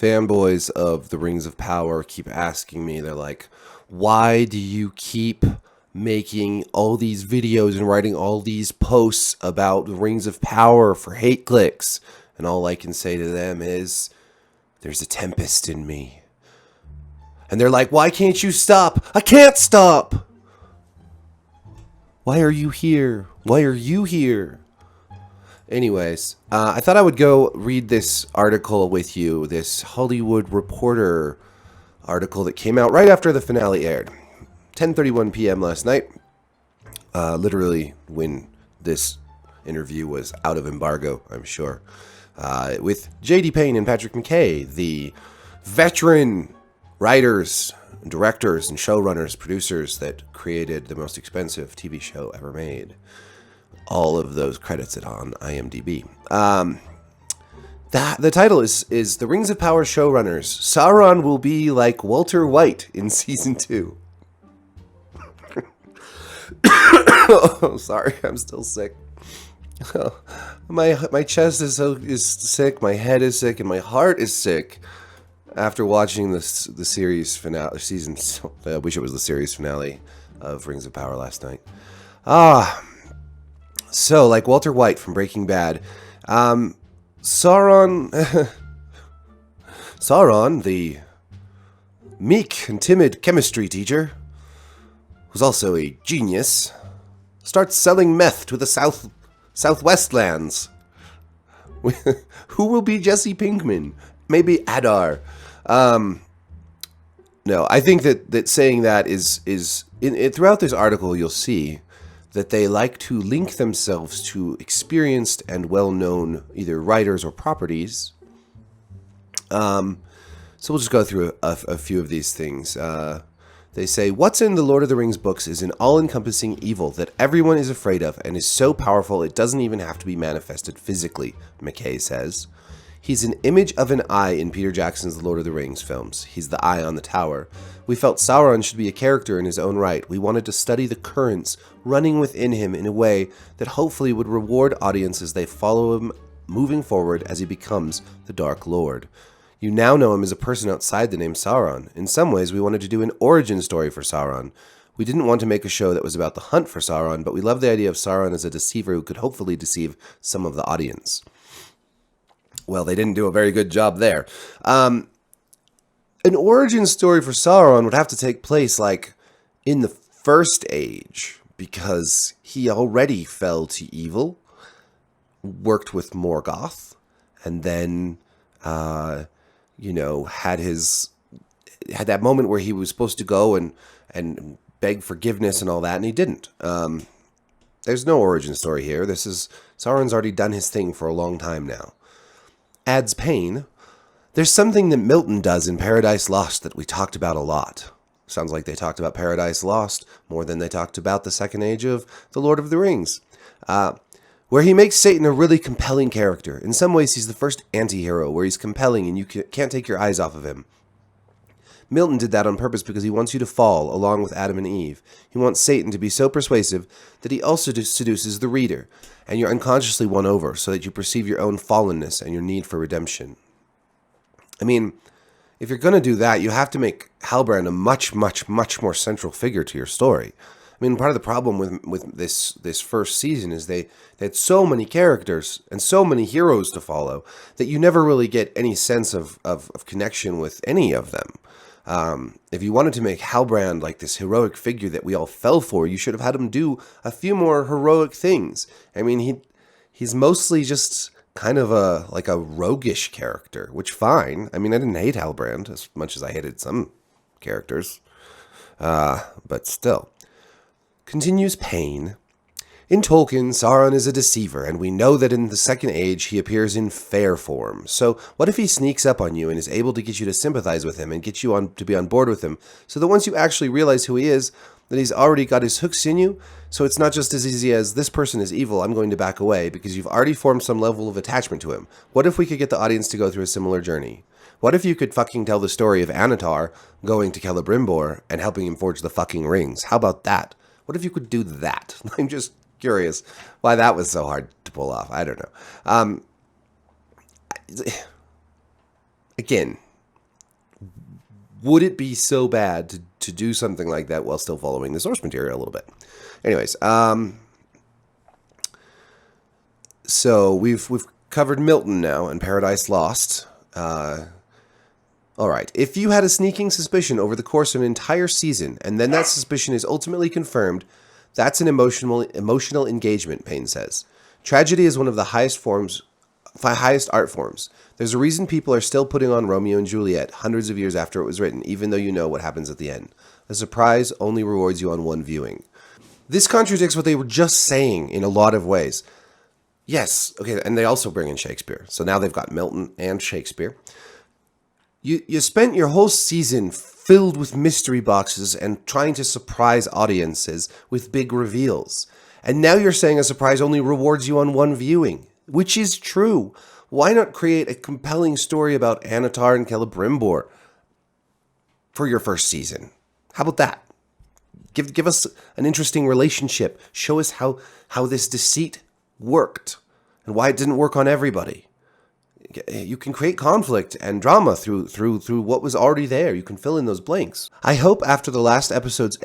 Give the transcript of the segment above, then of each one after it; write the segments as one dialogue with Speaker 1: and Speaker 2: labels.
Speaker 1: fanboys of the Rings of Power keep asking me, they're like, why do you keep making all these videos and writing all these posts about the Rings of Power for hate clicks? And all I can say to them is, there's a tempest in me. And they're like, why can't you stop? I can't stop! Why are you here? Why are you here? Anyways, I thought I would go read this article with you, this Hollywood Reporter article that came out right after the finale aired. 10:31 p.m. last night, literally when this interview was out of embargo, I'm sure, with J.D. Payne and Patrick McKay, the veteran writers, directors, and showrunners, producers that created the most expensive TV show ever made. All of those credits on IMDb. The title is The Rings of Power Showrunners. Sauron will be like Walter White in season 2. Oh, sorry, I'm still sick. My chest is sick, my head is sick, and my heart is sick after watching the series finale, I wish it was the series finale of Rings of Power last night. So, like Walter White from Breaking Bad, Sauron, the meek and timid chemistry teacher, who's also a genius, starts selling meth to the Southwest lands. Who will be Jesse Pinkman? Maybe Adar. No, I think that saying that is throughout this article you'll see that they like to link themselves to experienced and well-known either writers or properties. So we'll just go through a few of these things. They say, what's in the Lord of the Rings books is an all-encompassing evil that everyone is afraid of and is so powerful it doesn't even have to be manifested physically, McKay says. He's an image of an eye in Peter Jackson's The Lord of the Rings films. He's the eye on the tower. We felt Sauron should be a character in his own right. We wanted to study the currents running within him in a way that hopefully would reward audiences as they follow him moving forward as he becomes the Dark Lord. You now know him as a person outside the name Sauron. In some ways, we wanted to do an origin story for Sauron. We didn't want to make a show that was about the hunt for Sauron, but we loved the idea of Sauron as a deceiver who could hopefully deceive some of the audience. Well, they didn't do a very good job there. An origin story for Sauron would have to take place, like, in the First Age, because he already fell to evil, worked with Morgoth, and then, had that moment where he was supposed to go and beg forgiveness and all that, and he didn't. There's no origin story here. Sauron's already done his thing for a long time now. Adds Payne, there's something that Milton does in Paradise Lost that we talked about a lot. Sounds like they talked about Paradise Lost more than they talked about the Second Age of The Lord of the Rings. Where he makes Satan a really compelling character. In some ways, he's the first anti-hero, where he's compelling and you can't take your eyes off of him. Milton did that on purpose because he wants you to fall along with Adam and Eve. He wants Satan to be so persuasive that he also seduces the reader, and you're unconsciously won over so that you perceive your own fallenness and your need for redemption. I mean, if you're going to do that, you have to make Halbrand a much, much, much more central figure to your story. I mean, part of the problem with this first season is they had so many characters and so many heroes to follow that you never really get any sense of connection with any of them. If you wanted to make Halbrand like this heroic figure that we all fell for, you should have had him do a few more heroic things. I mean, he's mostly just kind of a roguish character, which fine. I mean, I didn't hate Halbrand as much as I hated some characters, but still. Continues Payne. In Tolkien, Sauron is a deceiver, and we know that in the Second Age he appears in fair form. So what if he sneaks up on you and is able to get you to sympathize with him and get you to be on board with him, so that once you actually realize who he is, that he's already got his hooks in you, so it's not just as easy as, this person is evil, I'm going to back away, because you've already formed some level of attachment to him. What if we could get the audience to go through a similar journey? What if you could fucking tell the story of Anatar going to Celebrimbor and helping him forge the fucking rings? How about that? What if you could do that? I'm just curious why that was so hard to pull off. I don't know. Again, would it be so bad to do something like that while still following the source material a little bit? Anyways, so we've covered Milton now and Paradise Lost. All right. If you had a sneaking suspicion over the course of an entire season, and then that suspicion is ultimately confirmed, that's an emotional engagement, Payne says. Tragedy is one of the highest art forms. There's a reason people are still putting on Romeo and Juliet hundreds of years after it was written, even though you know what happens at the end. The surprise only rewards you on one viewing. This contradicts what they were just saying in a lot of ways. Yes, okay, and they also bring in Shakespeare. So now they've got Milton and Shakespeare. You spent your whole season filled with mystery boxes and trying to surprise audiences with big reveals. And now you're saying a surprise only rewards you on one viewing, which is true. Why not create a compelling story about Anatar and Celebrimbor for your first season? How about that? Give us an interesting relationship. Show us how this deceit worked and why it didn't work on everybody. You can create conflict and drama through what was already there. You can fill in those blanks. I hope after the last episode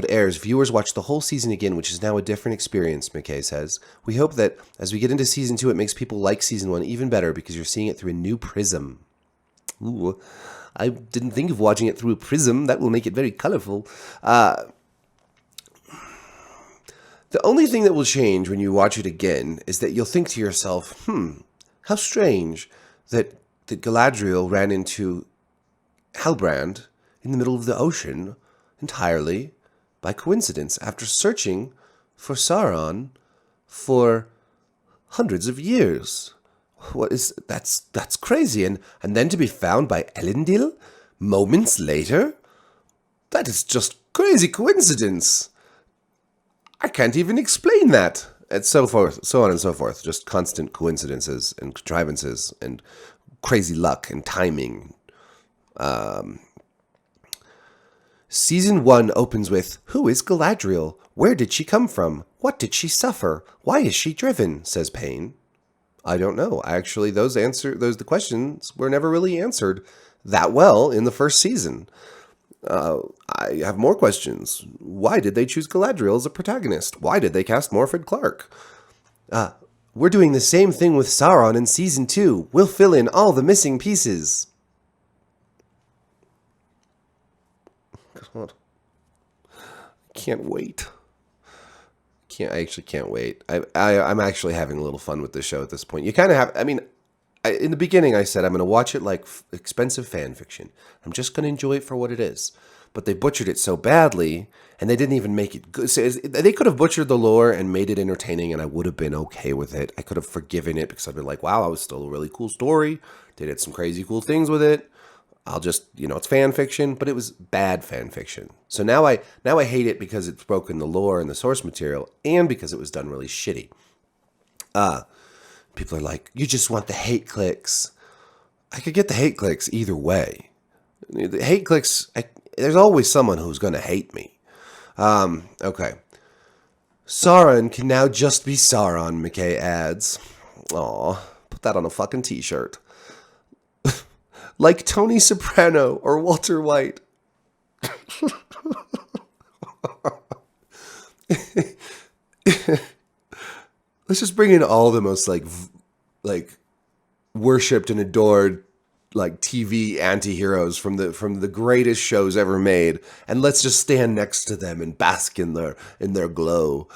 Speaker 1: airs, viewers watch the whole season again, which is now a different experience, McKay says. We hope that as we get into season 2, it makes people like season 1 even better because you're seeing it through a new prism. Ooh, I didn't think of watching it through a prism. That will make it very colorful. The only thing that will change when you watch it again is that you'll think to yourself, how strange that Galadriel ran into Halbrand in the middle of the ocean entirely by coincidence after searching for Sauron for hundreds of years. That's crazy. And then to be found by Elendil moments later? That is just crazy coincidence. I can't even explain that. And so forth, so on and so forth. Just constant coincidences and contrivances and crazy luck and timing. Season 1 opens with, who is Galadriel? Where did she come from? What did she suffer? Why is she driven? Says Payne. I don't know. Actually, the questions were never really answered that well in the first season. I have more questions. Why did they choose Galadriel as a protagonist? Why did they cast Morfydd Clark? We're doing the same thing with Sauron in Season 2. We'll fill in all the missing pieces. God. Can't wait. I actually can't wait. I'm actually having a little fun with this show at this point. You kind of have, in the beginning I said I'm going to watch it like expensive fan fiction. I'm just going to enjoy it for what it is. But they butchered it so badly, and they didn't even make it good. So they could have butchered the lore and made it entertaining, and I would have been okay with it. I could have forgiven it because I'd been like, wow, it was still a really cool story. They did some crazy cool things with it. I'll just, it's fan fiction, but it was bad fan fiction. So now I hate it because it's broken the lore and the source material, and because it was done really shitty. People are like, you just want the hate clicks. I could get the hate clicks either way. The hate clicks, there's always someone who's going to hate me. Okay. Sauron can now just be Sauron, McKay adds. Aw, put that on a fucking t-shirt. Like Tony Soprano or Walter White. Let's just bring in all the most like worshipped and adored like TV anti-heroes from the greatest shows ever made, and let's just stand next to them and bask in their glow.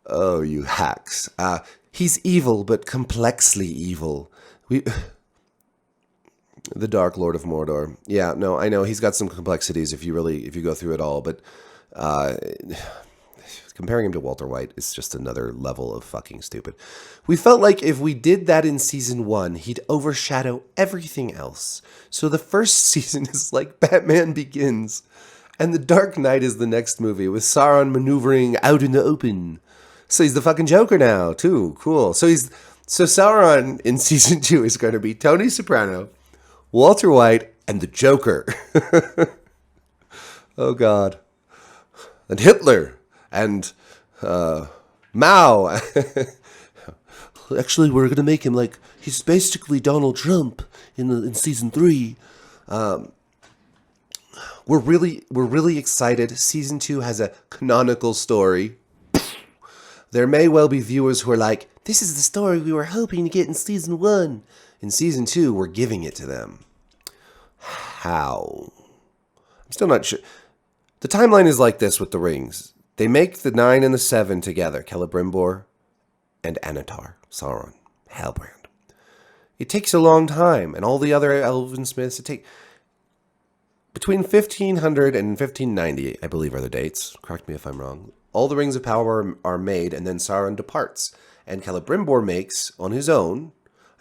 Speaker 1: Oh, you hacks. He's evil, but complexly evil. The Dark Lord of Mordor. Yeah, no, I know he's got some complexities if you go through it all, but comparing him to Walter White is just another level of fucking stupid. We felt like if we did that in season 1, he'd overshadow everything else. So the first season is like Batman Begins, and The Dark Knight is the next movie with Sauron maneuvering out in the open. So he's the fucking Joker now, too. Cool. So Sauron in season 2 is going to be Tony Soprano, Walter White, and the Joker. Oh, God. And Hitler. And Mao. Actually, we're going to make him like, he's basically Donald Trump in season 3. we're really excited. Season 2 has a canonical story. There may well be viewers who are like, this is the story we were hoping to get in Season 1. In Season 2, we're giving it to them. How? I'm still not sure. The timeline is like this with the rings. They make the 9 and the 7 together. Celebrimbor and Anatar, Sauron, Halbrand. It takes a long time, and all the other elven smiths, between 1500 and 1590, I believe are the dates. Correct me if I'm wrong. All the Rings of Power are made, and then Sauron departs. And Celebrimbor makes, on his own,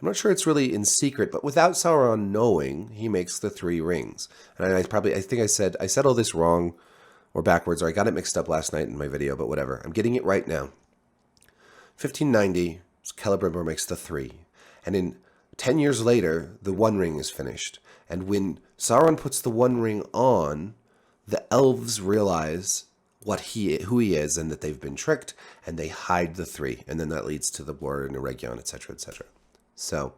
Speaker 1: I'm not sure it's really in secret, but without Sauron knowing, he makes the 3 rings. And I think I said all this wrong or backwards, or I got it mixed up last night in my video, but whatever. I'm getting it right now. 1590, Celebrimbor makes the 3. And in 10 years later, the One Ring is finished. And when Sauron puts the One Ring on, the elves realize who he is and that they've been tricked, and they hide the 3. And then that leads to the war in Eregion, etc., etc. So,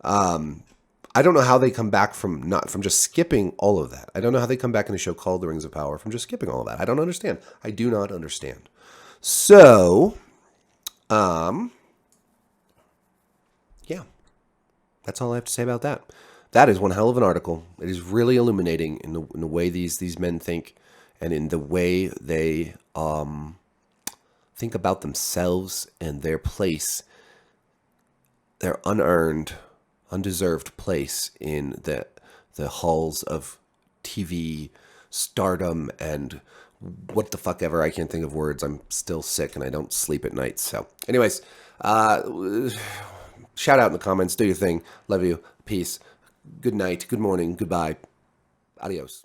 Speaker 1: I don't know how they come back from just skipping all of that. I don't know how they come back in a show called The Rings of Power from just skipping all of that. I don't understand. I do not understand. So, yeah, that's all I have to say about that. That is one hell of an article. It is really illuminating in the way these men think, and in the way they think about themselves and their place, their unearned, undeserved place in the halls of TV stardom and what the fuck ever. I can't think of words. I'm still sick and I don't sleep at night. So anyways, shout out in the comments. Do your thing. Love you. Peace. Good night. Good morning. Goodbye. Adios.